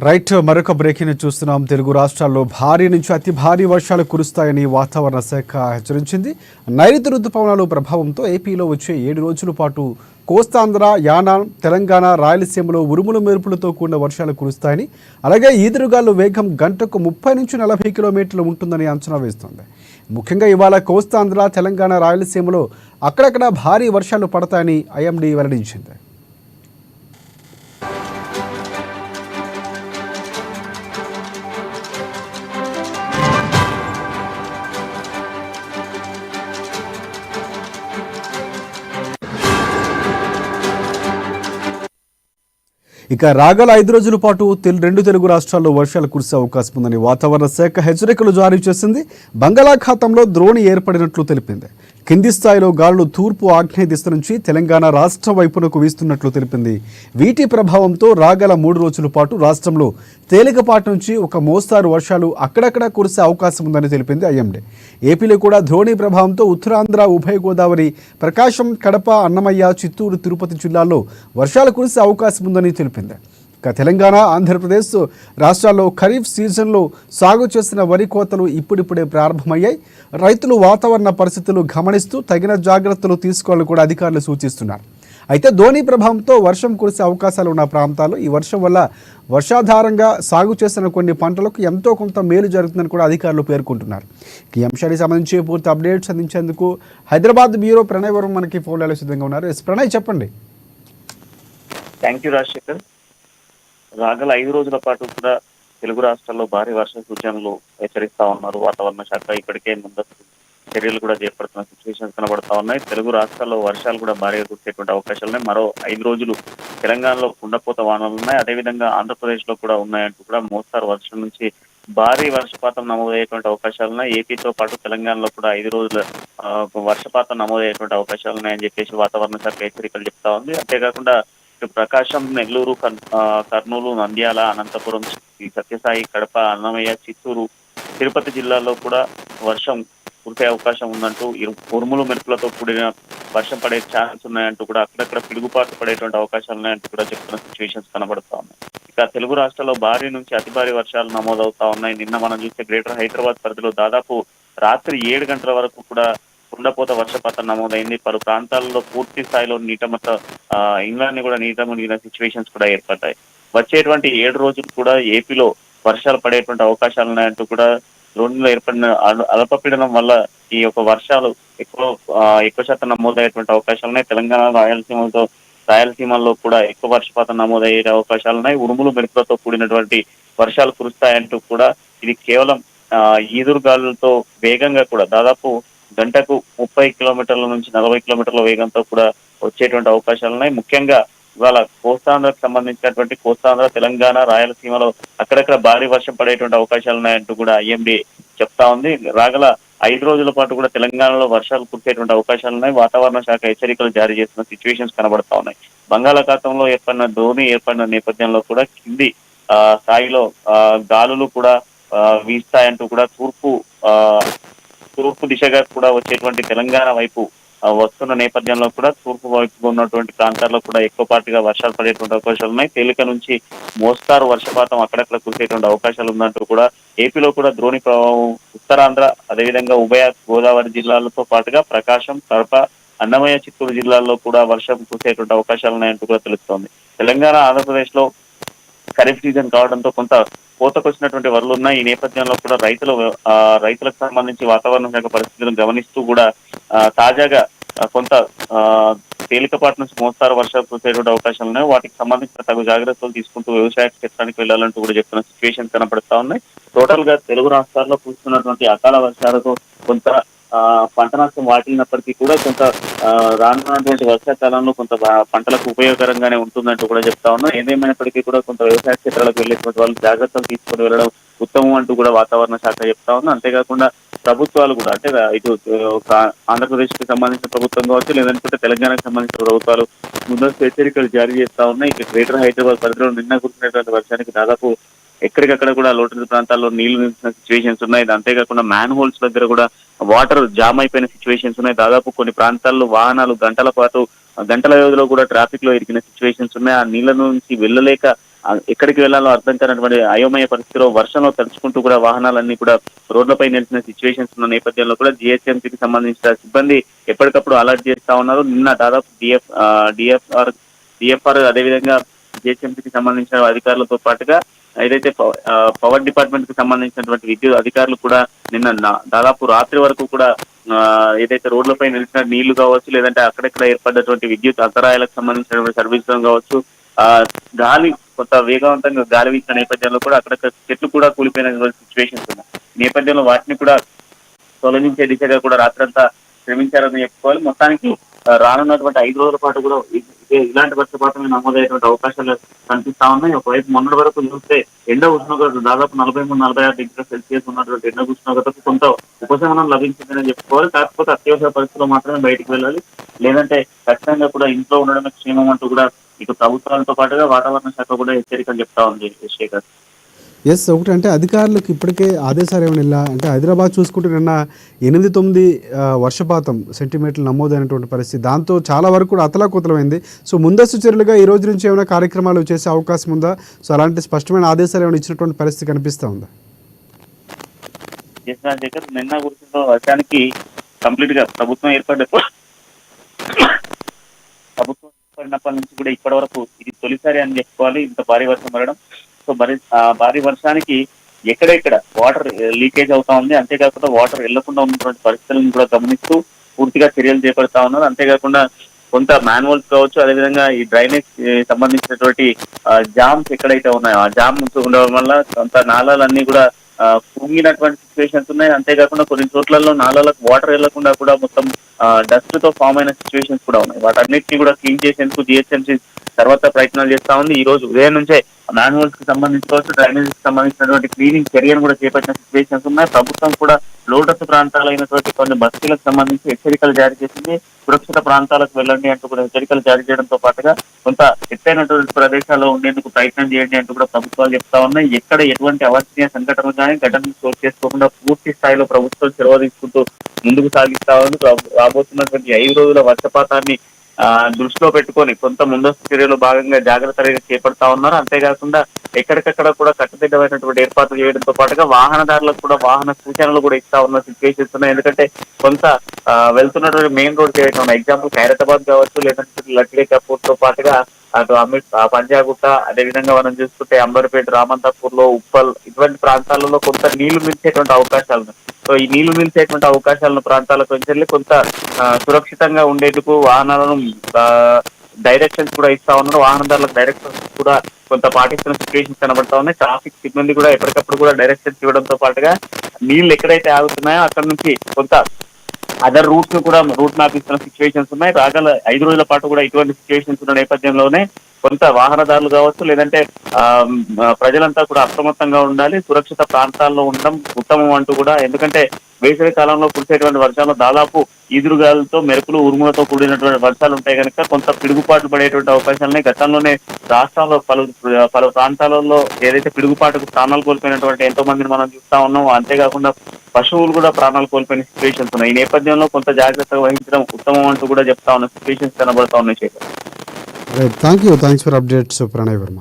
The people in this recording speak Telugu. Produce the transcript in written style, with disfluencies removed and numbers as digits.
రైట్ మరొక బ్రేకింగ్ చూస్తున్నాం. తెలుగు రాష్ట్రాల్లో భారీ నుంచి అతి భారీ వర్షాలు కురుస్తాయని వాతావరణ శాఖ హెచ్చరించింది. నైరుతి రుతుపవనాల ప్రభావంతో ఏపీలో వచ్చే 7 రోజుల పాటు కోస్తాంధ్ర, యానాం, తెలంగాణ, రాయలసీమలో ఉరుముల మెరుపులతో కూడిన వర్షాలు కురుస్తాయని, అలాగే ఈదురుగాలు వేగం గంటకు 30 నుంచి 40 కిలోమీటర్లు ఉంటుందని అంచనా వేస్తోంది. ముఖ్యంగా ఇవాళ కోస్తాంధ్ర, తెలంగాణ, రాయలసీమలో అక్కడక్కడ భారీ వర్షాలు పడతాయని ఐఎండీ వెల్లడించింది. ఇక రాగల 5 రోజుల పాటు 2 తెలుగు రాష్ట్రాల్లో వర్షాలు కురిసే అవకాశం ఉందని వాతావరణ శాఖ హెచ్చరికలు జారీ చేసింది. బంగాళాఖాతంలో ద్రోణి ఏర్పడినట్లు తెలిపింది. కింది స్థాయిలో గాలులు తూర్పు ఆగ్నేయ దిశ నుంచి తెలంగాణ రాష్ట్ర వైపునకు వీస్తున్నట్లు తెలిపింది. వీటి ప్రభావంతో రాగల 3 రోజుల పాటు రాష్ట్రంలో తేలికపాటి నుంచి ఒక మోస్తారు వర్షాలు అక్కడక్కడ కురిసే అవకాశం ఉందని తెలిపింది ఐఎండీ. ఏపీలో కూడా ద్రోణి ప్రభావంతో ఉత్తరాంధ్ర, ఉభయ గోదావరి, ప్రకాశం, కడప, అన్నమయ్య, చిత్తూరు, తిరుపతి జిల్లాల్లో వర్షాలు కురిసే అవకాశం ఉందని తెలిపింది. ఇక తెలంగాణ, ఆంధ్రప్రదేశ్ రాష్ట్రాల్లో ఖరీఫ్ సీజన్లో సాగు చేసిన వరి కోతలు ఇప్పుడిప్పుడే ప్రారంభమయ్యాయి. రైతులు వాతావరణ పరిస్థితులు గమనిస్తూ తగిన జాగ్రత్తలు తీసుకోవాలని కూడా అధికారులు సూచిస్తున్నారు. అయితే ధోని ప్రభావంతో వర్షం కురిసే అవకాశాలు ఉన్న ప్రాంతాల్లో ఈ వర్షం వల్ల వర్షాధారంగా సాగు చేసిన కొన్ని పంటలకు ఎంతో కొంత మేలు జరుగుతుందని కూడా అధికారులు పేర్కొంటున్నారు. ఈ అంశానికి సంబంధించి పూర్తి అప్డేట్స్ అందించేందుకు హైదరాబాద్ బ్యూరో ప్రణయ్ వరం మనకి ఫోన్లో సిద్ధంగా ఉన్నారు. ప్రణయ్, చెప్పండి. Thank you Rajasekhar. రాగల 5 రోజుల పాటు కూడా తెలుగు రాష్ట్రాల్లో భారీ వర్ష సూచనలు హెచ్చరిస్తా ఉన్నారు వాతావరణ శాఖ. ఇప్పటికే ముందస్తు చర్యలు కూడా చేపడుతున్న సిచ్యువేషన్స్ కనబడతా ఉన్నాయి. తెలుగు రాష్ట్రాల్లో వర్షాలు కూడా భారీగా కురిసేటువంటి అవకాశాలు ఉన్నాయి. మరో 5 రోజులు తెలంగాణలో కుండపోత వానలు ఉన్నాయి. అదేవిధంగా ఆంధ్రప్రదేశ్ లో కూడా ఉన్నాయంటూ కూడా మోస్తారు వర్షం నుంచి భారీ వర్షపాతం నమోదయ్యేటువంటి అవకాశాలు ఉన్నాయి. ఏపీతో పాటు తెలంగాణలో కూడా 5 రోజుల వర్షపాతం నమోదయ్యేటువంటి అవకాశాలు ఉన్నాయని చెప్పేసి వాతావరణ శాఖ హెచ్చరికలు చెప్తా ఉంది. అంతేకాకుండా ప్రకాశం, నెల్లూరు, కర్నూలు, నంద్యాల, అనంతపురం, సత్యసాయి, కడప, అన్నమయ్య, చిత్తూరు, తిరుపతి జిల్లాల్లో కూడా వర్షం కురిసే అవకాశం ఉందంటూ ఉరుములు మెరుపులతో కూడిన వర్షం పడే ఛాన్స్ ఉన్నాయంటూ కూడా అక్కడక్కడ పిడుగుపాటు పడేటువంటి అవకాశాలు ఉన్నాయంటూ కూడా చెప్తున్న సిచ్యువేషన్స్ కనబడతా ఉన్నాయి. ఇక తెలుగు రాష్ట్రాల్లో భారీ నుంచి అతి భారీ వర్షాలు నమోదవుతా ఉన్నాయి. నిన్న మనం చూస్తే గ్రేటర్ హైదరాబాద్ పరిధిలో దాదాపు రాత్రి 7 గంటల వరకు కూడా కుండపోత వర్షపాతం నమోదైంది. పలు ప్రాంతాల్లో పూర్తి స్థాయిలో ఇంగ్లాండ్ కూడా నీట మునిగిన సిచ్యువేషన్స్ కూడా ఏర్పడ్డాయి. వచ్చేటువంటి 7 రోజులు కూడా ఏపీలో వర్షాలు పడేటువంటి అవకాశాలు ఉన్నాయంటూ కూడా రోడ్డులో ఏర్పడిన అల్పపీడనం వల్ల ఈ యొక్క వర్షాలు ఎక్కువ శాతం నమోదయ్యేటువంటి అవకాశాలు ఉన్నాయి. తెలంగాణ, రాయలసీమల్లో కూడా ఎక్కువ వర్షపాతం నమోదయ్యే అవకాశాలు ఉన్నాయి. ఉరుములు మెరుపులతో కూడినటువంటి వర్షాలు కురుస్తాయంటూ కూడా ఇది కేవలం ఈదురుగాలులతో వేగంగా కూడా దాదాపు గంటకు 30 కిలోమీటర్ల నుంచి 40 కిలోమీటర్ల వేగంతో కూడా వచ్చేటువంటి అవకాశాలు ఉన్నాయి. ముఖ్యంగా ఇవాళ కోస్తాంధ్రకు సంబంధించినటువంటి కోస్తాంధ్ర, తెలంగాణ, రాయలసీమలో అక్కడక్కడ భారీ వర్షం పడేటువంటి అవకాశాలు ఉన్నాయంటూ కూడా ఐఎండీ చెప్తా ఉంది. రాగల 5 రోజుల పాటు కూడా తెలంగాణలో వర్షాలు కురిసేటువంటి అవకాశాలు ఉన్నాయి. వాతావరణ శాఖ హెచ్చరికలు జారీ చేస్తున్న సిచ్యువేషన్స్ కనబడతా ఉన్నాయి. బంగాళాఖాతంలో ఏర్పడిన నేపథ్యంలో కూడా కింది స్థాయిలో గాలులు కూడా వీస్తాయంటూ కూడా తూర్పు దిశగా కూడా వచ్చేటువంటి తెలంగాణ వైపు వస్తున్న నేపథ్యంలో కూడా తూర్పు వైపు ఉన్నటువంటి ప్రాంతాల్లో కూడా ఎక్కువపాటిగా వర్షాలు పడేటువంటి అవకాశాలు ఉన్నాయి. తేలిక నుంచి మోస్తారు వర్షపాతం అక్కడక్కడ కురిసేటువంటి అవకాశాలు ఉందంటూ కూడా ఏపీలో కూడా ద్రోణి ప్రభావం ఉత్తరాంధ్ర, అదేవిధంగా ఉభయ గోదావరి జిల్లాలతో పాటుగా ప్రకాశం, కడప, అన్నమయ్య, చిత్తూరు జిల్లాల్లో కూడా వర్షం కురిసేటువంటి అవకాశాలు ఉన్నాయంటూ కూడా తెలుస్తోంది. తెలంగాణ, ఆంధ్రప్రదేశ్ లో ఖరీఫ్ సీజన్ కావడంతో కొంత కోతకొచ్చినటువంటి వరలు ఉన్నాయి. ఈ నేపథ్యంలో కూడా రైతులకు సంబంధించి వాతావరణ శాఖ పరిస్థితులను గమనిస్తూ కూడా తాజాగా కొంత తేలికపాటి నుంచి మోస్తారు వర్షాలు కురిసేటువంటి అవకాశాలు ఉన్నాయి. వాటికి సంబంధించిన తగు జాగ్రత్తలు తీసుకుంటూ వ్యవసాయ క్షేత్రానికి వెళ్లాలంటూ కూడా చెప్తున్న సిచ్యువేషన్ కనపడతా ఉన్నాయి. టోటల్ గా తెలుగు రాష్ట్రాల్లో కురుస్తున్నటువంటి అకాల వర్షాలతో కొంత పంట నష్టం వాటిల్లినప్పటికీ కూడా కొంత రానున్నటువంటి వర్షాకాలంలో కొంత పంటలకు ఉపయోగకరంగానే ఉంటుందంటూ కూడా చెప్తా ఉన్నాం. ఏదేమైనప్పటికీ కూడా కొంత వ్యవసాయ క్షేత్రాలకు వెళ్ళేటువంటి వాళ్ళు జాగ్రత్తలు తీసుకొని వెళ్ళడం ఉత్తమం అంటూ కూడా వాతావరణ శాఖ చెప్తా ఉంది. అంతేకాకుండా ప్రభుత్వాలు కూడా అంటే ఇటు ఆంధ్రప్రదేశ్ కి సంబంధించిన ప్రభుత్వం కావచ్చు, లేదంటే తెలంగాణకు సంబంధించిన ప్రభుత్వాలు ముందస్తు హెచ్చరికలు జారీ చేస్తా ఉన్నాయి. ఇక గ్రేటర్ హైదరాబాద్ పరిధిలో నిన్న కురిసినటువంటి వర్షానికి దాదాపు ఎక్కడికక్కడ కూడా లోటు ప్రాంతాల్లో నీళ్లు నిలిచిన సిచ్యువేషన్స్ ఉన్నాయి. అంతేకాకుండా మ్యాన్ హోల్స్ దగ్గర కూడా వాటర్ జామ్ అయిపోయిన సిచ్యువేషన్స్ ఉన్నాయి. దాదాపు కొన్ని ప్రాంతాల్లో వాహనాలు గంటల వ్యవధిలో కూడా ట్రాఫిక్ లో ఇరికిన సిచ్యువేషన్స్ ఉన్నాయి. ఆ నీళ్ల నుంచి వెళ్ళలేక ఎక్కడికి వెళ్లాలో అర్థం కానటువంటి అయోమయ పరిస్థితిలో వర్షంలో తడుచుకుంటూ కూడా వాహనాలన్నీ కూడా రోడ్లపై నిలిచిన సిచ్యువేషన్స్ ఉన్న నేపథ్యంలో కూడా జిహెచ్ఎంసీకి సంబంధించిన సిబ్బంది ఎప్పటికప్పుడు అలర్ట్ చేస్తా ఉన్నారు. నిన్న దాదాపు డిఎఫ్ఆర్ అదేవిధంగా జిహెచ్ఎంసీకి సంబంధించిన అధికారులతో పాటుగా ఏదైతే పవర్ డిపార్ట్మెంట్ కి సంబంధించినటువంటి విద్యుత్ అధికారులు కూడా నిన్న దాదాపు రాత్రి వరకు కూడా ఏదైతే రోడ్లపై నిలిచిన నీళ్లు కావచ్చు, లేదంటే అక్కడెక్కడ ఏర్పడినటువంటి విద్యుత్ అంతరాయాలకు సంబంధించినటువంటి సర్వీసులు కావచ్చు, గాలి కొంత వేగవంతంగా గాలి వీచిన నేపథ్యంలో కూడా అక్కడక్కడ చెట్లు కూడా కూలిపోయినటువంటి సిచ్యువేషన్స్ ఉన్నాయి. ఈ నేపథ్యంలో వాటిని కూడా తొలగించే దిశగా కూడా రాత్రంతా శ్రమించారని చెప్పుకోవాలి. మొత్తానికి రానున్నటువంటి 5 రోజుల పాటు కూడా ఇలాంటి వర్షపాతమే నమోదయ్యేటువంటి అవకాశాలు కనిపిస్తా ఉన్నాయి. ఒకవైపు మొన్నటి వరకు చూస్తే ఎండ ఉష్ణోగ్రత దాదాపు 43-46 డిగ్రీల సెల్సియస్ ఉన్నటువంటి ఎండ ఉష్ణోగ్రతకు కొంత ఉపశమనం లభించిందని చెప్పుకోవాలి. కాకపోతే అత్యవసర పరిస్థితుల్లో మాత్రమే బయటకు వెళ్ళాలి, లేదంటే ఖచ్చితంగా కూడా ఇంట్లో ఉండడమే క్షేమం అంటూ కూడా ఇటు ప్రభుత్వాలతో పాటుగా వాతావరణ శాఖ కూడా హెచ్చరికలు చెప్తా ఉంది శేఖర్. ఎస్, ఒకటి అంటే అధికారులకు ఇప్పటికే ఆదేశాలు ఏమైనా ఇలా అంటే హైదరాబాద్ చూసుకుంటే నిన్న 8-9 వర్షపాతం సెంటీమీటర్లు నమోదైనటువంటి పరిస్థితి, దాంతో చాలా వరకు కూడా అతలాకుతలమైంది. సో ముందస్తు చర్యలుగా ఈ రోజు నుంచి ఏమైనా కార్యక్రమాలు చేసే అవకాశం ఉందా? సో అలాంటి స్పష్టమైన ఆదేశాలు ఏమైనా ఇచ్చినటువంటి పరిస్థితి కనిపిస్తూ ఉందా? శేఖర్, నిన్న గురించిన వర్షానికి కంప్లీట్ గా ప్రభుత్వం ఏర్పడినప్పటి నుంచి కూడా ఇప్పటి వరకు ఇది తొలిసారి అని చెప్పుకోవాలి ఇంత భారీ వర్షం పడడం. సో భారీ వర్షానికి ఎక్కడెక్కడ వాటర్ లీకేజ్ అవుతా ఉంది, అంతేకాకుండా వాటర్ వెళ్లకుండా ఉన్నటువంటి పరిస్థితులను కూడా గమనిస్తూ పూర్తిగా చర్యలు చేపడతా ఉన్నారు. అంతేకాకుండా కొంత మాన్యువల్స్ కావచ్చు, అదేవిధంగా ఈ డ్రైనేజ్ సంబంధించినటువంటి జామ్స్ ఎక్కడైతే ఉన్నాయో ఆ జామ్ ఉండడం వల్ల కొంత నాళాలన్నీ కూడా కుంగినటువంటి సిచ్యువేషన్స్ ఉన్నాయి. అంతేకాకుండా కొన్ని చోట్లలో నాళాలకు వాటర్ వెళ్లకుండా కూడా మొత్తం డస్ట్ తో ఫామ్ అయిన సిచ్యువేషన్స్ కూడా ఉన్నాయి. వాటన్నిటిని కూడా క్లీన్ చేసేందుకు జిహెచ్ఎంసీ తర్వాత ప్రయత్నాలు చేస్తా ఉంది. ఈ రోజు ఉదయం నుంచే మాన్యువల్స్ కి సంబంధించుకోవచ్చు, డ్రైనేజ్ కి సంబంధించినటువంటి క్లీనింగ్ చర్యను కూడా చేపట్టిన సిచ్యువేషన్స్ ఉన్నాయి. ప్రభుత్వం కూడా లోటస్ ప్రాంతాలైనటువంటి కొన్ని బస్తీలకు సంబంధించి హెచ్చరికలు జారీ చేసింది. సురక్షిత ప్రాంతాలకు వెళ్ళండి అంటూ కూడా హెచ్చరికలు జారీ చేయడంతో పాటుగా కొంత ఎత్తైనటువంటి ప్రదేశాల్లో ఉండేందుకు ప్రయత్నం చేయండి అంటూ కూడా ప్రభుత్వాలు చెప్తా ఉన్నాయి. ఎక్కడ ఎటువంటి అవాంఛనీయ సంఘటనలు కానీ ఘటనలు చోటు చేసుకోకుండా పూర్తి స్థాయిలో ప్రభుత్వం చొరవ తీసుకుంటూ ముందుకు సాగిస్తా ఉంది. రాబోతున్నటువంటి 5 రోజుల వర్షపాతాన్ని దృష్టిలో పెట్టుకొని కొంత ముందస్తు చర్యలు భాగంగా జాగ్రత్తగా చేపడతా ఉన్నారు. అంతేకాకుండా ఎక్కడికక్కడ కూడా కట్టుదిట్టమైనటువంటి ఏర్పాట్లు చేయడంతో పాటుగా వాహనదారులకు కూడా వాహన సూచనలు కూడా ఇస్తా ఉన్న సిచ్యువేషన్స్ ఉన్నాయి. ఎందుకంటే కొంత వెళ్తున్నటువంటి మెయిన్ రోడ్ చేయడం, ఎగ్జాంపుల్ ఖైరతాబాద్ కావచ్చు, లేదంటే లక్డీ కపూర్ తో పాటుగా అటు పంజాగుట్ట, అదేవిధంగా మనం చూసుకుంటే అంబర్పేట, రామంతాపూర్ లో ఉప్పల్ ఇటువంటి ప్రాంతాలలో కొంత నీళ్లు నిలిచేటువంటి అవకాశాలు ఉన్నాయి. సో ఈ నీళ్లు నిలిచేటువంటి అవకాశాలను ప్రాంతాలకు వెళ్ళి కొంత సురక్షితంగా ఉండేందుకు వాహనాలను డైరెక్షన్స్ కూడా ఇస్తా ఉన్నారు. వాహనదారులకు డైరెక్షన్స్ కూడా కొంత పాటిస్తున్న సిచ్యువేషన్స్ కనబడతా ఉన్నాయి. ట్రాఫిక్ సిబ్బంది కూడా ఎప్పటికప్పుడు కూడా డైరెక్షన్స్ ఇవ్వడంతో పాటుగా నీళ్లు ఎక్కడైతే ఆగుతున్నాయో అక్కడ నుంచి కొంత అదర్ రూట్స్ కూడా రూట్ మ్యాప్ ఇస్తున్న సిచ్యువేషన్స్ ఉన్నాయి. రాగల 5 రోజుల పాటు కూడా ఇటువంటి సిచ్యువేషన్స్ ఉన్న నేపథ్యంలోనే కొంత వాహనదారులు కావచ్చు, లేదంటే ప్రజలంతా కూడా అప్రమత్తంగా ఉండాలి, సురక్షిత ప్రాంతాల్లో ఉండడం ఉత్తమం అంటూ కూడా. ఎందుకంటే వేసవి కాలంలో కురిసేటువంటి వర్షాలు దాదాపు ఈదురుగాలతో మెరుపులు ఉరుములతో కూడినటువంటి వర్షాలు ఉంటాయి కనుక కొంత పిడుగుపాట్లు పడేటువంటి అవకాశాలని గతంలోనే రాష్ట్రంలో పలు ప్రాంతాలలో ఏదైతే పిడుగుపాటుకు ప్రాణాలు కోల్పోయినటువంటి ఎంతో మందిని మనం చూస్తా ఉన్నాం. అంతేకాకుండా పశువులు కూడా ప్రాణాలు కోల్పోయిన సిచ్యువేషన్స్ ఉన్నాయి. ఈ నేపథ్యంలో కొంత జాగ్రత్తగా వహించడం ఉత్తమం అంటూ కూడా చెప్తా ఉన్న సిచ్యువేషన్స్ కనబడతా ఉన్నాయి. Thank you, thanks for updates Pranay Varma.